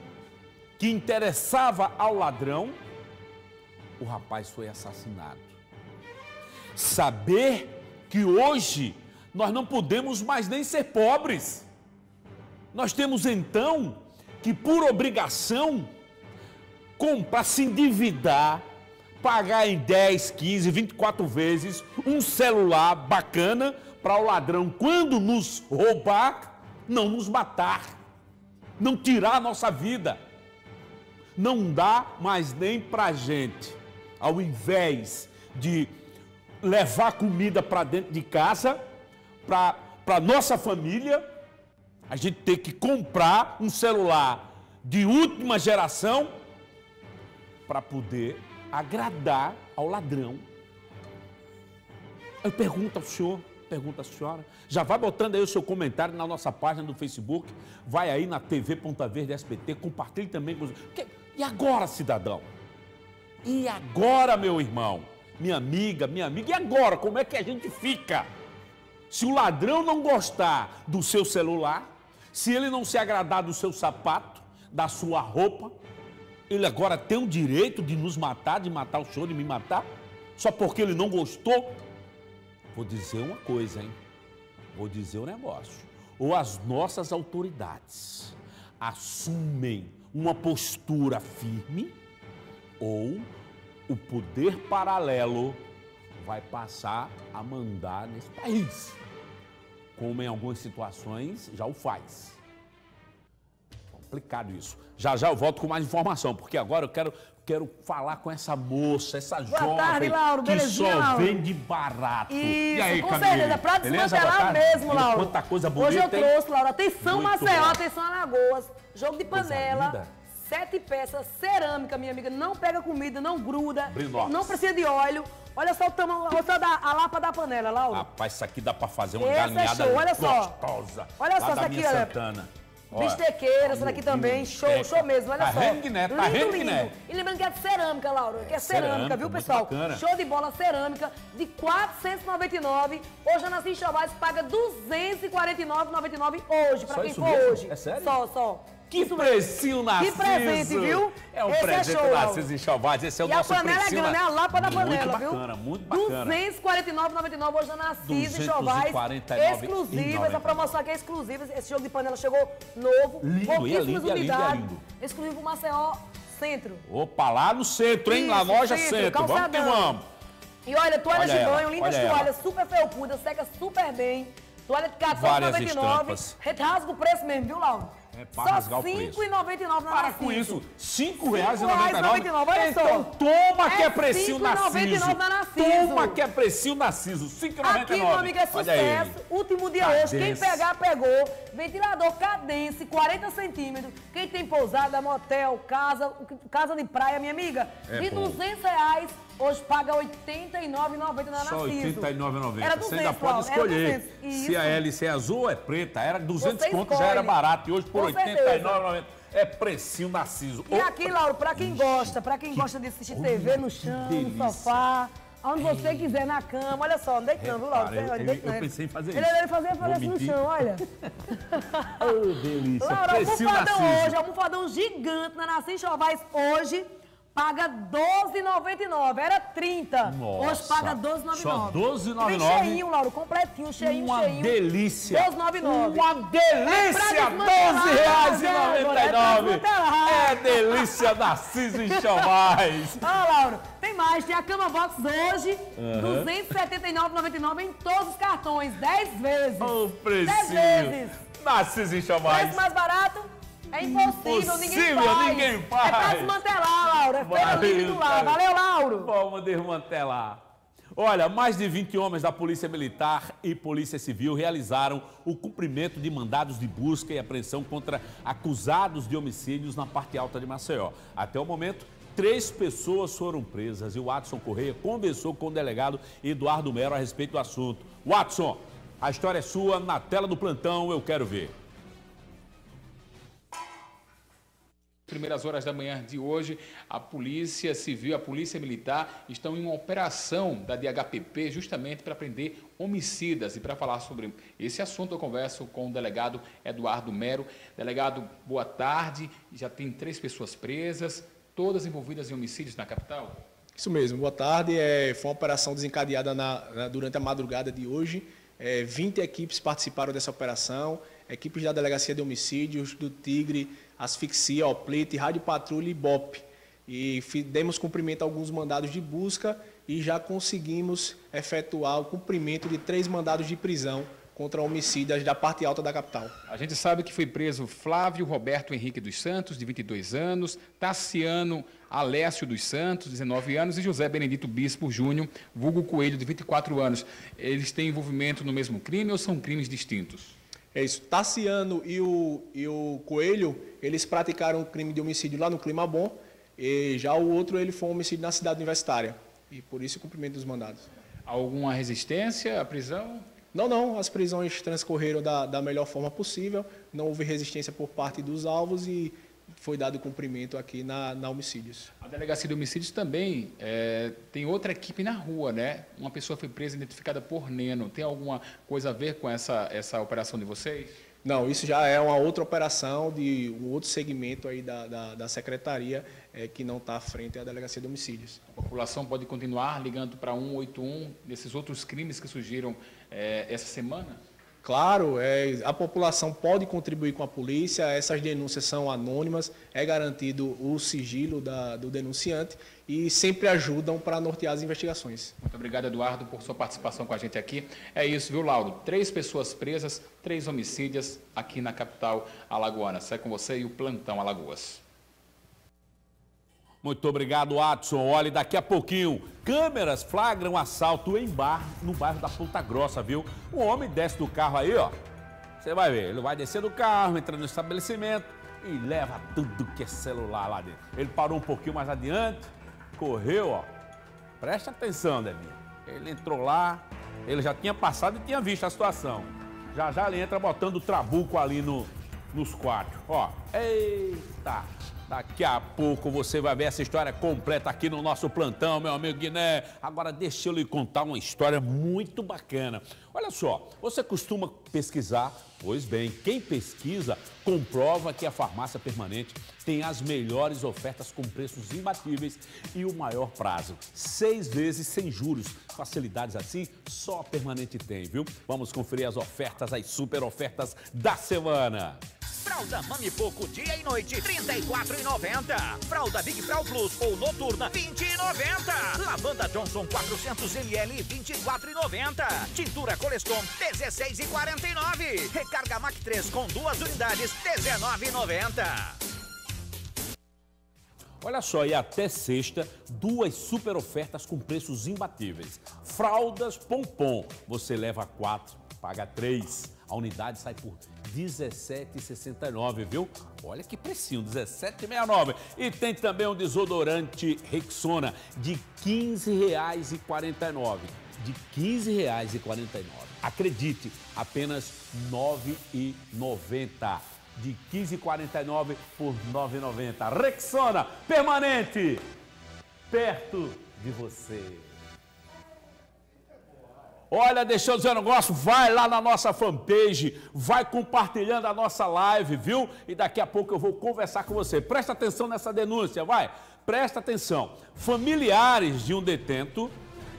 que interessava ao ladrão, o rapaz foi assassinado. Saber que hoje nós não podemos mais nem ser pobres. Nós temos então que, por obrigação, comprar, se endividar, pagar em 10, 15, 24 vezes um celular bacana para o ladrão, quando nos roubar, não nos matar, não tirar a nossa vida. Não dá mais nem para a gente, ao invés de levar comida para dentro de casa, para a nossa família, a gente tem que comprar um celular de última geração para poder agradar ao ladrão. Eu pergunto ao senhor, pergunto à senhora, já vai botando aí o seu comentário na nossa página do Facebook, vai aí na TV Ponta Verde SBT, compartilhe também com os... E agora, cidadão? E agora, meu irmão? Minha amiga, e agora? Como é que a gente fica? Se o ladrão não gostar do seu celular, se ele não se agradar do seu sapato, da sua roupa, ele agora tem o direito de nos matar, de matar o senhor, de me matar, só porque ele não gostou? Vou dizer uma coisa, hein? Vou dizer um negócio. Ou as nossas autoridades assumem uma postura firme, ou o poder paralelo vai passar a mandar nesse país, como em algumas situações já o faz. Complicado isso. Já eu volto com mais informação, porque agora eu quero falar com essa moça, essa jovem tarde, Lauro. Que Belezinha, só Lauro? vende barato. Isso, e aí, com Camille? certeza, pra desmantelar mesmo, Lauro. Quanta coisa bonita, hoje eu trouxe, Lauro, atenção Muito Maceió, bom. atenção Alagoas, jogo de Coisa panela, linda. 7 peças, cerâmica, minha amiga, não pega comida, não gruda, Brinox. não precisa de óleo. Olha só o tamanho, olha só a lapa da panela, Lauro. Rapaz, isso aqui dá pra fazer uma Esse é galinhada show, olha só. gostosa. Olha só, lá essa da aqui, minha olha. Santana. Olha. Bistequeira, essa daqui também, show mesmo, olha Tá só. vendo, né? Tá Lindo, vendo, lindo. né? E lembrando que é de cerâmica, Laura, que é cerâmica, viu, muito pessoal? bacana. Show de bola cerâmica, de R$ 499. Hoje a Nassim Chavaz paga R$ 249,99 hoje, pra Só quem isso for mesmo? hoje. É sério? Só. Que precinho, Narciso! Que presente, viu? É um Esse presente show, Narciso e Chavaz. Esse é o e nosso a panela precinho. é grande, é a lapa da panela, viu? Muito bacana. R$ 249,99 hoje na Narciso e Chavaz. 249,99. Exclusiva, essa promoção aqui é exclusiva. Esse jogo de panela chegou novo. Lindo, pouquíssimas lindo, é unidades. lindo. Exclusivo pro Maceió Centro. Opa, lá no centro, hein? Na Isso, loja centro, centro. Vamos que calçadão. vamos. E olha, toalhas Olha de ela, banho, lindas olha toalhas, super felpudas, seca super bem. Toalha de Várias R$ 14,99. estampas. Rasga o preço mesmo, viu, Lauro? Pra Só rasgar o R$ preço. 5,99 na Para Narciso. com isso, R$ R$ 5,99. olha só. Então toma que é precinho R$ 5,99 Narciso. na Narciso. Toma que é precinho Narciso, R$ 5,99. Aqui, meu amigo, é Olha aí. sucesso. Último dia Cadence. hoje. Quem pegar, pegou. Ventilador Cadence, 40 centímetros. Quem tem pousada, motel, casa de praia, minha amiga, É de bom. R$ 200, hoje paga R$ 89,90 na Só Narciso. R$ 89,90. Era Você ainda 200, pode Lauro, era escolher 200. se a Isso. hélice é azul ou é preta. Era 200 Você conto, já escolhe. era barato. E hoje por Com R$ certeza. 89,90. É precinho Narciso. E aqui, Lauro, pra quem gosta de assistir TV no chão, no delícia. sofá, onde você quiser, na cama. Olha só, não deita não, viu, Lauro? Eu pensei em fazer isso. Ele fazer assim no chão, olha. Oh, delícia. Lauro, almofadão hoje, almofadão gigante na Narciso Chovais hoje. Paga R$12,99. Era 30. Nossa. Hoje paga R$12,99. Só R$12,99. Bem cheinho, Lauro, completinho, cheinho. Uma delícia. R$12,99. Uma delícia. R$12,99. É delícia Narciso Chovais. Ó, Lauro, tem mais. Tem a Cama Box hoje, R$279,99 em todos os cartões. 10 vezes. Oh, precinho. 10 vezes. Narciso Chovais. Preço mais barato? É impossível, ninguém faz. É pra desmantelar, Lauro. É feira livre do lar. Valeu, Lauro. Vamos desmantelar. Olha, mais de 20 homens da Polícia Militar e Polícia Civil realizaram o cumprimento de mandados de busca e apreensão contra acusados de homicídios na parte alta de Maceió. Até o momento, 3 pessoas foram presas e o Watson Correia conversou com o delegado Eduardo Mero a respeito do assunto. Watson, a história é sua, na tela do plantão, eu quero ver. Primeiras horas da manhã de hoje, a Polícia Civil e a Polícia Militar estão em uma operação da DHPP justamente para prender homicidas. E para falar sobre esse assunto, eu converso com o delegado Eduardo Mero. Delegado, boa tarde. Já tem 3 pessoas presas, todas envolvidas em homicídios na capital? Isso mesmo, boa tarde. Foi uma operação desencadeada durante a madrugada de hoje. 20 equipes participaram dessa operação, equipes da Delegacia de Homicídios, do Tigre, Asfixia, Oplite, Rádio Patrulha e BOP. E demos cumprimento a alguns mandados de busca e já conseguimos efetuar o cumprimento de 3 mandados de prisão contra homicidas da parte alta da capital. A gente sabe que foi preso Flávio Roberto Henrique dos Santos, de 22 anos, Tassiano Alessio dos Santos, 19 anos, e José Benedito Bispo Júnior, vulgo Coelho, de 24 anos. Eles têm envolvimento no mesmo crime ou são crimes distintos? É isso. Tassiano e o Coelho, eles praticaram um crime de homicídio lá no Clima Bom, e já o outro ele foi um homicídio na cidade universitária. E por isso o cumprimento dos mandados. Alguma resistência à prisão? Não. As prisões transcorreram da melhor forma possível. Não houve resistência por parte dos alvos e foi dado cumprimento aqui na Homicídios. A Delegacia de Homicídios também tem outra equipe na rua, né? Uma pessoa foi presa identificada por Neno. Tem alguma coisa a ver com essa operação de vocês? Não, isso já é uma outra operação de um outro segmento aí da Secretaria que não está à frente à Delegacia de Homicídios. A população pode continuar ligando para 181 desses outros crimes que surgiram essa semana? Claro, a população pode contribuir com a polícia, essas denúncias são anônimas, é garantido o sigilo do denunciante e sempre ajudam para nortear as investigações. Muito obrigado, Eduardo, por sua participação com a gente aqui. É isso, viu, Lauro? 3 pessoas presas, 3 homicídios aqui na capital alagoana. Sai com você e o Plantão Alagoas. Muito obrigado, Watson. Olha, daqui a pouquinho, câmeras flagram assalto no bairro da Ponta Grossa, viu? Um homem desce do carro aí, ó. Você vai ver, ele vai descer do carro, entra no estabelecimento e leva tudo que é celular lá dentro. Ele parou um pouquinho mais adiante, correu, ó. Presta atenção, Debinha. Ele entrou lá, ele já tinha passado e tinha visto a situação. Já ele entra botando o trabuco ali nos quartos. Ó, eita! Daqui a pouco você vai ver essa história completa aqui no nosso plantão, meu amigo Guiné. Agora deixa eu lhe contar uma história muito bacana. Olha só, você costuma pesquisar? Pois bem, quem pesquisa comprova que a Farmácia Permanente tem as melhores ofertas com preços imbatíveis e o maior prazo. 6 vezes sem juros. Facilidades assim, só a Permanente tem, viu? Vamos conferir as ofertas, as super ofertas da semana. Fralda Mami Poco dia e noite, R$ 34,90. Fralda Big Frau Plus ou noturna, R$ 20,90. Lavanda Johnson 400 ml, R$ 24,90. Tintura Coleston, R$ 16,49. Recarga Mac 3 com 2 unidades, R$ 19,90. Olha só, e até sexta, 2 super ofertas com preços imbatíveis. Fraldas Pompom, você leva 4, paga 3. A unidade sai por R$ 17,69, viu? Olha que precinho, R$ 17,69. E tem também um desodorante Rexona de R$ 15,49. De R$ 15,49. Acredite, apenas R$ 9,90. De R$ 15,49 por R$ 9,90. Rexona, permanente, perto de você. Olha, deixa eu dizer um negócio, vai lá na nossa fanpage, vai compartilhando a nossa live, viu? E daqui a pouco eu vou conversar com você. Presta atenção nessa denúncia, vai. Presta atenção. Familiares de um detento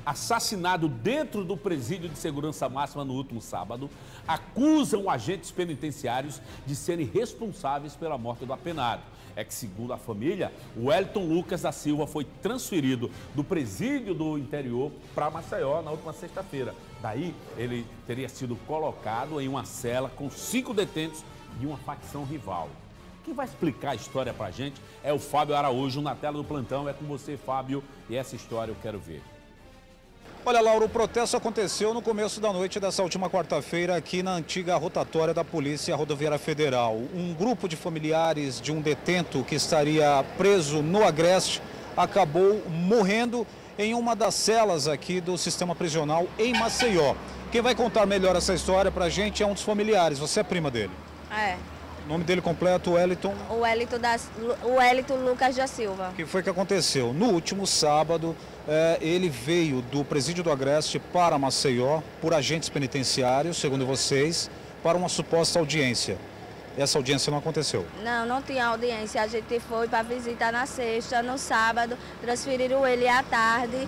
assassinado dentro do presídio de segurança máxima no último sábado, acusam agentes penitenciários de serem responsáveis pela morte do apenado. É que, segundo a família, o Wellington Lucas da Silva foi transferido do presídio do interior para Maceió na última sexta-feira. Daí, ele teria sido colocado em uma cela com 5 detentos de uma facção rival. Quem vai explicar a história para a gente é o Fábio Araújo, na tela do plantão. É com você, Fábio, e essa história eu quero ver. Olha, Laura, o protesto aconteceu no começo da noite dessa última quarta-feira aqui na antiga rotatória da Polícia Rodoviária Federal. Um grupo de familiares de um detento que estaria preso no Agreste acabou morrendo em uma das celas aqui do sistema prisional em Maceió. Quem vai contar melhor essa história pra gente é um dos familiares. Você é prima dele? É. O nome dele completo, Wellington? O Wellington Lucas da Silva. O que foi que aconteceu? No último sábado, ele veio do presídio do Agreste para Maceió por agentes penitenciários, segundo vocês, para uma suposta audiência. Essa audiência não aconteceu? Não, não tinha audiência. A gente foi para visitar na sexta, no sábado, transferiram ele à tarde.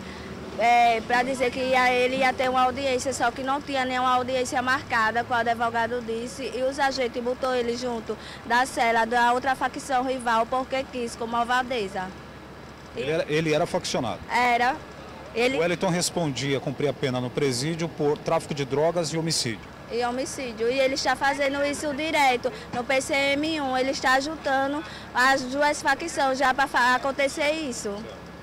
Para dizer que ele ia ter uma audiência, só que não tinha nenhuma audiência marcada, como o advogado disse, e os agentes botou ele junto da cela da outra facção rival, porque quis, com malvadeza. Ele era faccionado? Era. O Wellington respondia cumprir a pena no presídio por tráfico de drogas e homicídio. E homicídio. E ele está fazendo isso direto. No PCM1, ele está juntando as duas facções já para acontecer isso.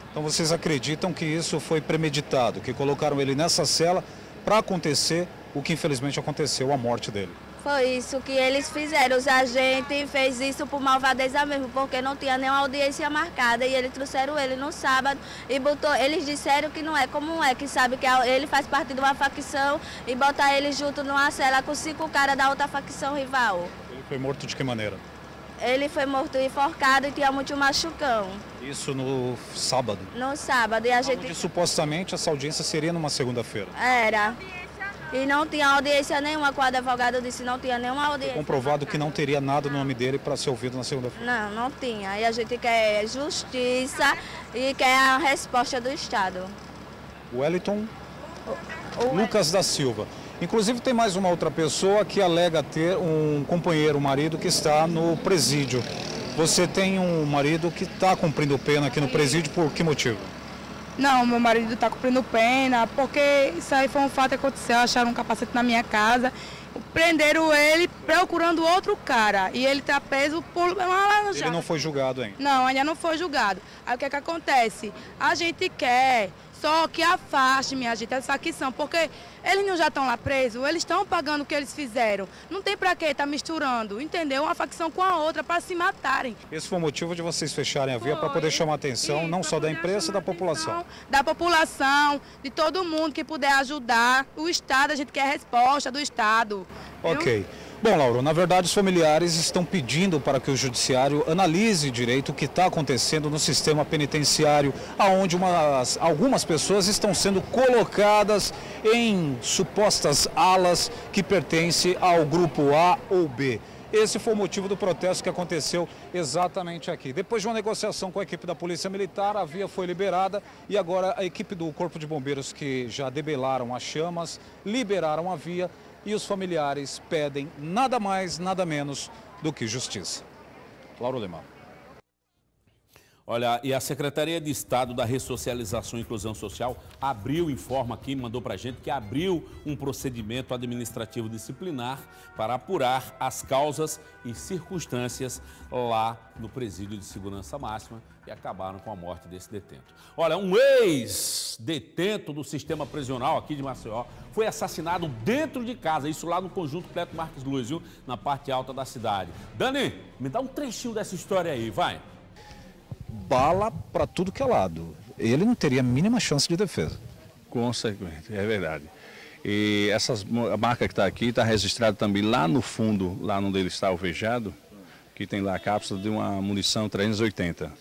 Então vocês acreditam que isso foi premeditado, que colocaram ele nessa cela para acontecer o que infelizmente aconteceu, a morte dele? Foi isso que eles fizeram, os agentes fez isso por malvadeza mesmo, porque não tinha nenhuma audiência marcada e eles trouxeram ele no sábado e botou, eles disseram que não é como é, que sabe que ele faz parte de uma facção e botar ele junto numa cela com 5 caras da outra facção rival. Ele foi morto de que maneira? Ele foi morto enforcado e tinha muito machucão. Isso no sábado? No sábado. E a gente... supostamente essa audiência seria numa segunda-feira? Era. E não tinha audiência nenhuma, com o advogado disse não tinha nenhuma audiência. Foi comprovado que não teria nada no nome dele para ser ouvido na segunda-feira? Não, não tinha. E a gente quer justiça e quer a resposta do Estado. Wellington Lucas da Silva. Inclusive tem mais uma outra pessoa que alega ter um companheiro, um marido que está no presídio. Você tem um marido que está cumprindo pena aqui no presídio, por que motivo? Não, meu marido está cumprindo pena, porque isso aí foi um fato que aconteceu, acharam um capacete na minha casa, prenderam ele procurando outro cara e ele está preso por uma laranjada. Ele não foi julgado ainda? Não, ainda não foi julgado. Aí o que é que acontece? A gente quer só que afaste, minha gente, essa facção, porque eles não já estão lá presos, eles estão pagando o que eles fizeram. Não tem pra que estar misturando, entendeu? Uma facção com a outra para se matarem. Esse foi o motivo de vocês fecharem a via para poder chamar a atenção, não só da imprensa, da população. Da população, de todo mundo que puder ajudar. O Estado, a gente quer resposta do Estado. Ok. Viu? Bom, Laura, na verdade os familiares estão pedindo para que o judiciário analise direito o que está acontecendo no sistema penitenciário, onde algumas pessoas estão sendo colocadas em supostas alas que pertencem ao grupo A ou B. Esse foi o motivo do protesto que aconteceu exatamente aqui. Depois de uma negociação com a equipe da Polícia Militar, a via foi liberada e agora a equipe do Corpo de Bombeiros, que já debelaram as chamas, liberaram a via. E os familiares pedem nada mais, nada menos do que justiça. Lauro Lemar. Olha, e a Secretaria de Estado da Ressocialização e Inclusão Social informa aqui, mandou pra gente que abriu um procedimento administrativo disciplinar para apurar as causas e circunstâncias lá no presídio de segurança máxima que acabaram com a morte desse detento. Olha, um ex-detento do sistema prisional aqui de Maceió foi assassinado dentro de casa, isso lá no conjunto Cleto Marques Luz, viu? Na parte alta da cidade. Dani, me dá um trechinho dessa história aí, vai. Bala para tudo que é lado. Ele não teria a mínima chance de defesa. Consequente, é verdade. E a marca que está aqui está registrada também lá no fundo, lá onde ele está alvejado, que tem lá a cápsula de uma munição 380.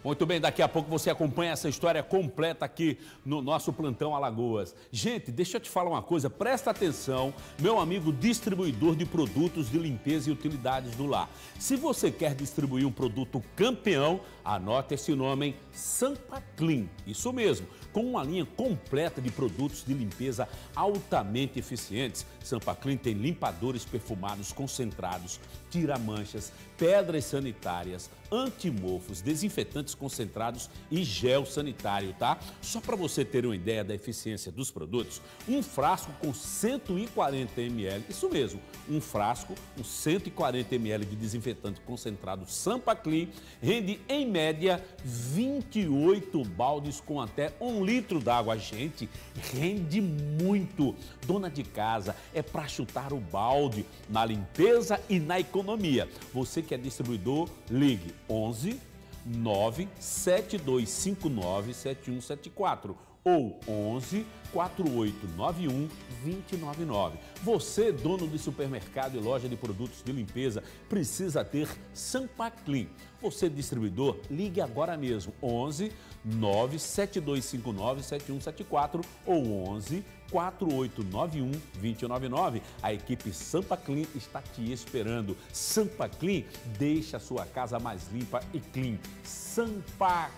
Muito bem, daqui a pouco você acompanha essa história completa aqui no nosso Plantão Alagoas. Gente, deixa eu te falar uma coisa, presta atenção, meu amigo distribuidor de produtos de limpeza e utilidades do lar. Se você quer distribuir um produto campeão, anote esse nome, hein? Sampa Clean, isso mesmo, com uma linha completa de produtos de limpeza altamente eficientes. Sampa Clean tem limpadores perfumados concentrados, tira-manchas, pedras sanitárias, antimofos, desinfetantes concentrados e gel sanitário, tá? Só para você ter uma ideia da eficiência dos produtos, um frasco com 140 ml, isso mesmo, um frasco com 140 ml de desinfetante concentrado Sampa Clean rende em média 28 baldes com até 1 litro d'água. Gente, rende muito. Dona de casa, é para chutar o balde na limpeza e na economia. Você que é distribuidor, ligue 11 97259 7174 ou 11 4891 2099. Você, dono de supermercado e loja de produtos de limpeza, precisa ter Sampa Clean. Você, distribuidor, ligue agora mesmo 11 97259 7174 ou 11 4891 2099. A equipe Sampa Clean está te esperando. Sampa Clean deixa a sua casa mais limpa e clean. Sampa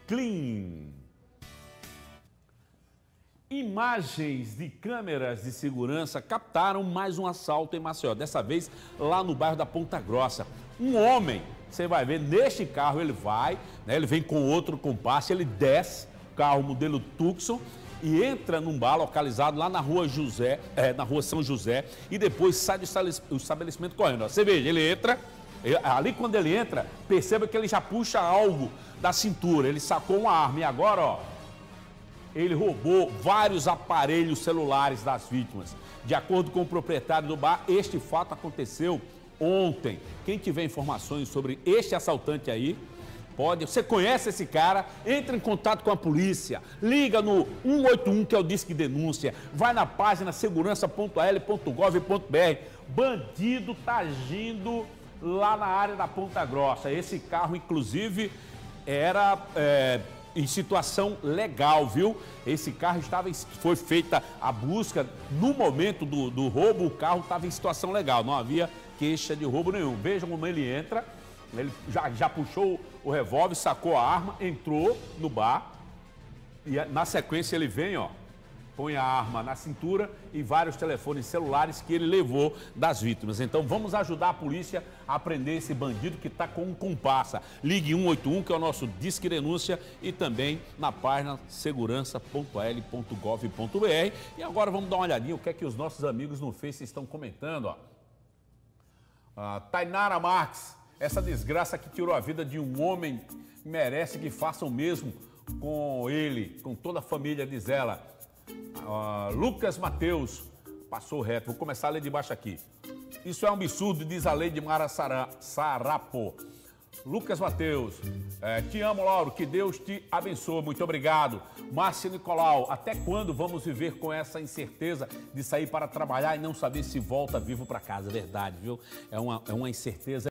Clean. Imagens de câmeras de segurança captaram mais um assalto em Maceió, dessa vez lá no bairro da Ponta Grossa. Um homem, você vai ver, neste carro ele vai, né, ele vem com outro compasso, ele desce, carro modelo Tucson, e entra num bar localizado lá na rua São José, e depois sai do estabelecimento correndo. Ó, você veja, ele entra, ali quando ele entra, perceba que ele já puxa algo da cintura, ele sacou uma arma e agora, ó, ele roubou vários aparelhos celulares das vítimas. De acordo com o proprietário do bar, este fato aconteceu ontem. Quem tiver informações sobre este assaltante aí, você conhece esse cara, entra em contato com a polícia, liga no 181, que é o Disque Denúncia, vai na página segurança.al.gov.br. Bandido tá agindo lá na área da Ponta Grossa. Esse carro, inclusive, era em situação legal, viu? Esse carro foi feita a busca, no momento do roubo, o carro estava em situação legal, não havia queixa de roubo nenhum. Vejam como ele entra, ele já puxou o revólver, sacou a arma, entrou no bar e na sequência ele vem, ó, põe a arma na cintura e vários telefones celulares que ele levou das vítimas. Então vamos ajudar a polícia a prender esse bandido que está com um comparsa. Ligue 181, que é o nosso Disque Denúncia, e também na página segurança.al.gov.br. E agora vamos dar uma olhadinha o que é que os nossos amigos no Face estão comentando, ó. Tainara Marques, essa desgraça que tirou a vida de um homem merece que façam o mesmo com ele, com toda a família, diz ela. Lucas Mateus passou reto. Vou começar a ler de baixo aqui. Isso é um absurdo, diz a lei de Mara Sarapo. Lucas Mateus, te amo, Lauro, que Deus te abençoe, muito obrigado. Márcio Nicolau, até quando vamos viver com essa incerteza de sair para trabalhar e não saber se volta vivo para casa? Verdade, viu? É uma incerteza